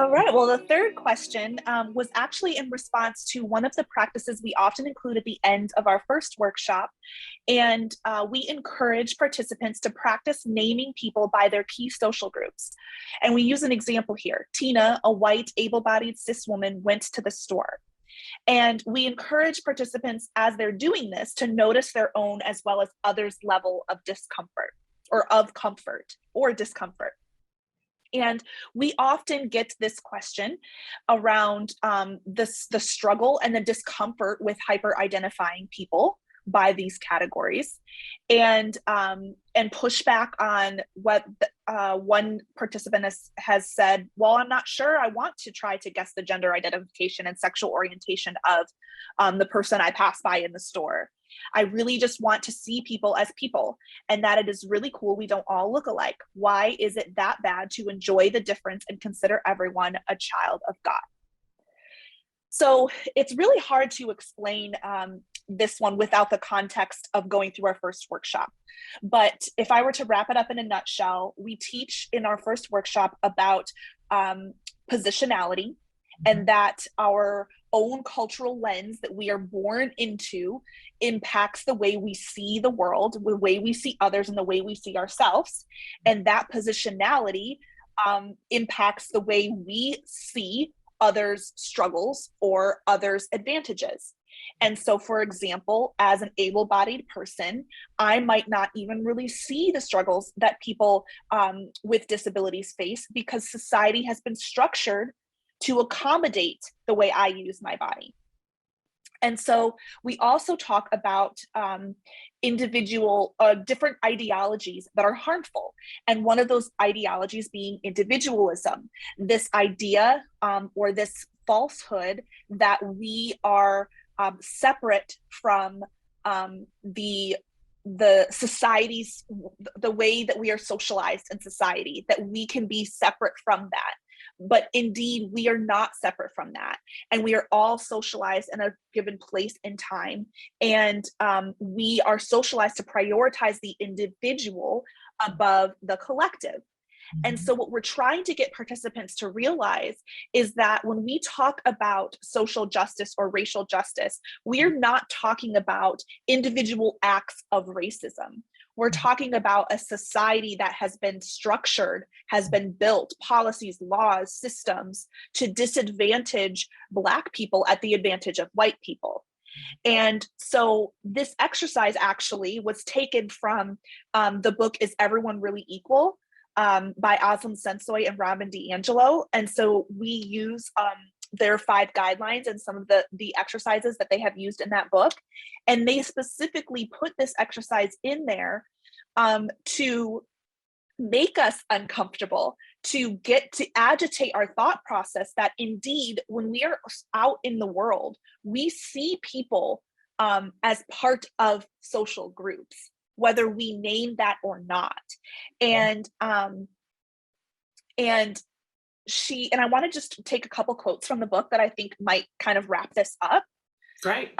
All right. Well, the third question was actually in response to one of the practices we often include at the end of our first workshop. And we encourage participants to practice naming people by their key social groups. And we use an example here. Tina, a white, able bodied cis woman, went to the store. And we encourage participants as they're doing this to notice their own as well as others' level of discomfort or of comfort or discomfort. And we often get this question around the struggle and the discomfort with hyper identifying people by these categories, and pushback on what one participant has said. Well, I'm not sure I want to try to guess the gender identification and sexual orientation of the person I pass by in the store. I really just want to see people as people, and that it is really cool we don't all look alike. Why is it that bad to enjoy the difference and consider everyone a child of God? So it's really hard to explain this one without the context of going through our first workshop. But if I were to wrap it up in a nutshell, we teach in our first workshop about positionality, and that our own cultural lens that we are born into impacts the way we see the world, the way we see others, and the way we see ourselves. And that positionality impacts the way we see others' struggles or others' advantages. And so, for example, as an able-bodied person, I might not even really see the struggles that people with disabilities face, because society has been structured to accommodate the way I use my body. And so we also talk about individual different ideologies that are harmful. And one of those ideologies being individualism, this idea or this falsehood that we are separate from the society's, the way that we are socialized in society, that we can be separate from that. But indeed, we are not separate from that. And we are all socialized in a given place and time. And we are socialized to prioritize the individual above the collective. And so what we're trying to get participants to realize is that when we talk about social justice or racial justice, we're not talking about individual acts of racism. We're talking about a society that has been structured, has been built, policies, laws, systems to disadvantage Black people at the advantage of white people. And so this exercise actually was taken from the book Is Everyone Really Equal? By Aslam Sensoy and Robin DiAngelo. And so we use their 5 guidelines and some of the exercises that they have used in that book. And they specifically put this exercise in there to make us uncomfortable, to get to agitate our thought process that indeed, when we are out in the world, we see people as part of social groups, whether we name that or not. And I want to just take a couple quotes from the book that I think might kind of wrap this up. Great.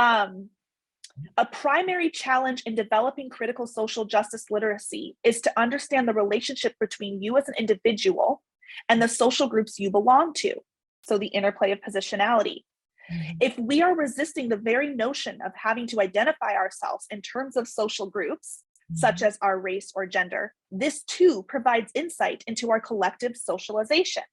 A primary challenge in developing critical social justice literacy is to understand the relationship between you as an individual and the social groups you belong to. So the interplay of positionality. If we are resisting the very notion of having to identify ourselves in terms of social groups, such as our race or gender, this too provides insight into our collective socialization.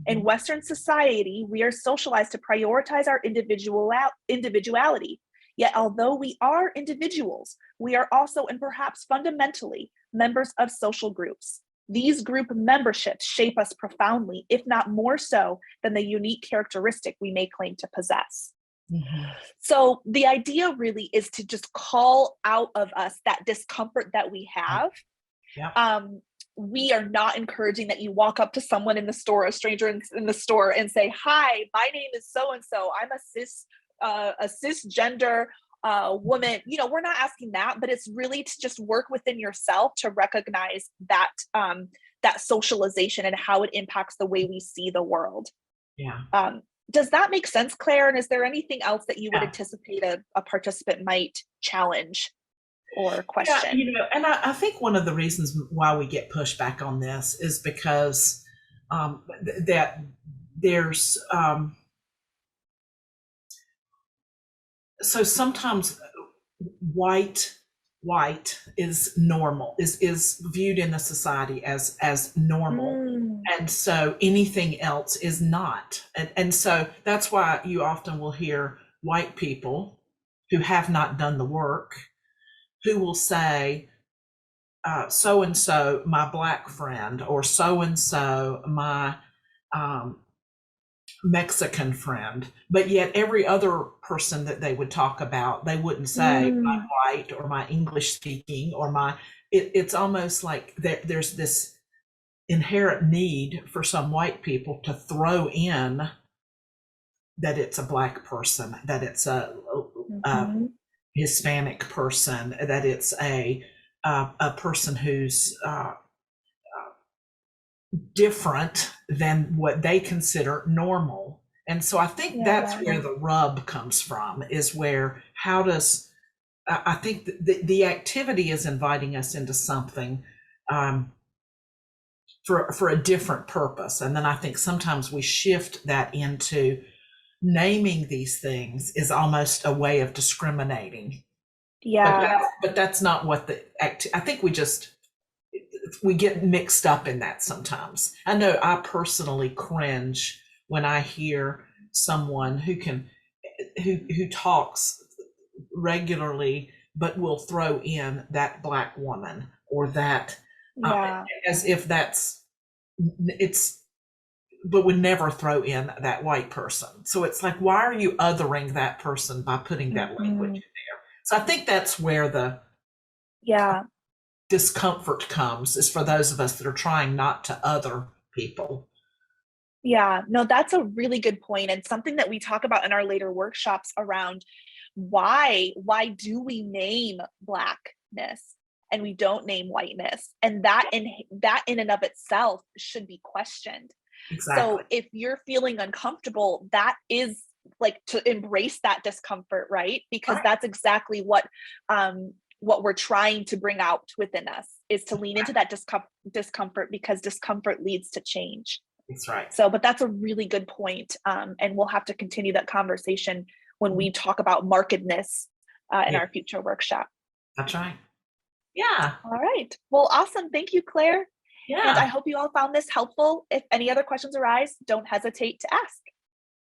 In Western society, we are socialized to prioritize our individuality. Yet, although we are individuals, we are also, and perhaps fundamentally, members of social groups. These group memberships shape us profoundly, if not more so than the unique characteristic we may claim to possess. So the idea really is to just call out of us that discomfort that we have. We are not encouraging that you walk up to someone in the store, a stranger in the store, and say, "Hi, my name is so-and-so. I'm a cisgender woman." You know, we're not asking that, but it's really to just work within yourself to recognize that that socialization and how it impacts the way we see the world. Does that make sense, Claire? And is there anything else that you would anticipate a participant might challenge or question? Yeah, and I think one of the reasons why we get pushback on this is because that there's so sometimes white is normal, is viewed in the society as normal. And so anything else is not. And so that's why you often will hear white people who have not done the work who will say, so and so, my black friend, or so and so, my Mexican friend. But yet, every other person that they would talk about, they wouldn't say my white or my English speaking or my. It's almost like there's this inherent need for some white people to throw in that it's a black person, that it's a Hispanic person, that it's a person who's different than what they consider normal. And so I think that's where the rub comes from, is where how does I think the activity is inviting us into something for a different purpose. And then I think sometimes we shift that into naming these things is almost a way of discriminating. Yeah. But that's not what I think we get mixed up in that sometimes. I know I personally cringe when I hear someone who talks regularly but will throw in that black woman or that as if but would never throw in that white person. So it's like, why are you othering that person by putting that language in there? So I think that's where the discomfort comes, is for those of us that are trying not to other people. Yeah, no, that's a really good point, and something that we talk about in our later workshops around why do we name blackness and we don't name whiteness, and that in and of itself should be questioned. Exactly. So if you're feeling uncomfortable, that is like to embrace that discomfort, right? Because that's exactly what we're trying to bring out within us, is to lean into that discomfort, because discomfort leads to change. That's right. So, but that's a really good point. And we'll have to continue that conversation when we talk about markedness in our future workshop. That's right. Yeah. All right. Well, awesome. Thank you, Claire. Yeah. And I hope you all found this helpful. If any other questions arise, don't hesitate to ask.